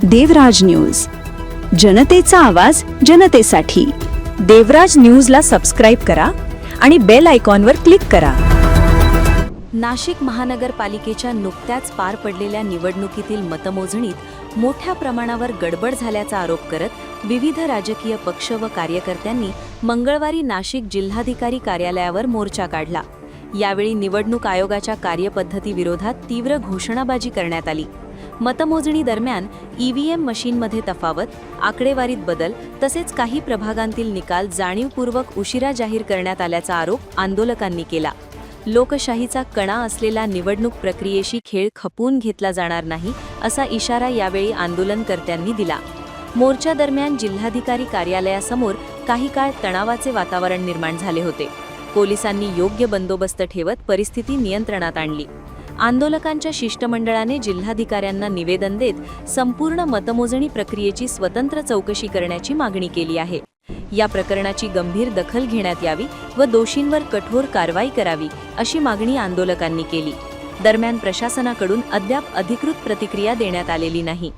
देवराज news, जनतेचा आवाज जनतेसाठी। देवराज न्यूजला सबस्क्राइब करा आणि बेल आयकॉनवर क्लिक करा। नाशिक महानगरपालिकेच्या नुकत्याच पार पडलेल्या निवडणुकीतील मतमोजणीत मोठ्या प्रमाणावर गडबड झाल्याचा आरोप करत विविध राजकीय पक्ष व कार्यकर्त्यांनी मंगळवारी नाशिक जिल्हाधिकारी कार्यालयावर मोर्चा काढला। यावेळी निवडणूक आयोगाच्या कार्यपद्धतीविरोधात तीव्र घोषणाबाजी करण्यात आली। मतमोजणी दरम्यान ईव्हीएम मशीनमध्ये तफावत, आकडेवारीत बदल तसेच काही प्रभागांतील निकाल जाणीवपूर्वक उशिरा जाहीर करण्यात आल्याचा आरोप आंदोलकांनी केला। लोकशाहीचा कणा असलेल्या निवडणूक प्रक्रियेशी खेळ खपवून घेतला जाणार नाही असा इशारा यावेळी आंदोलनकर्त्यांनी दिला। मोर्चा दरम्यान जिल्हाधिकारी कार्यालयासमोर काही काळ तणावाचे वातावरण निर्माण झाले होते। पोलिसांनी योग्य बंदोबस्त ठेवत परिस्थिती नियंत्रणात आणली। आंदोलकांच्या शिष्टमंडळाने जिल्हाधिकाऱ्यांना निवेदन देत संपूर्ण मतमोजणी प्रक्रियेची स्वतंत्र चौकशी करण्याची मागणी केली आहे। या प्रकरणाची गंभीर दखल घेण्यात यावी व दोषींवर कठोर कारवाई करावी अशी मागणी आंदोलकांनी केली। दरम्यान प्रशासनाकडून अद्याप अधिकृत प्रतिक्रिया देण्यात आलेली नाही।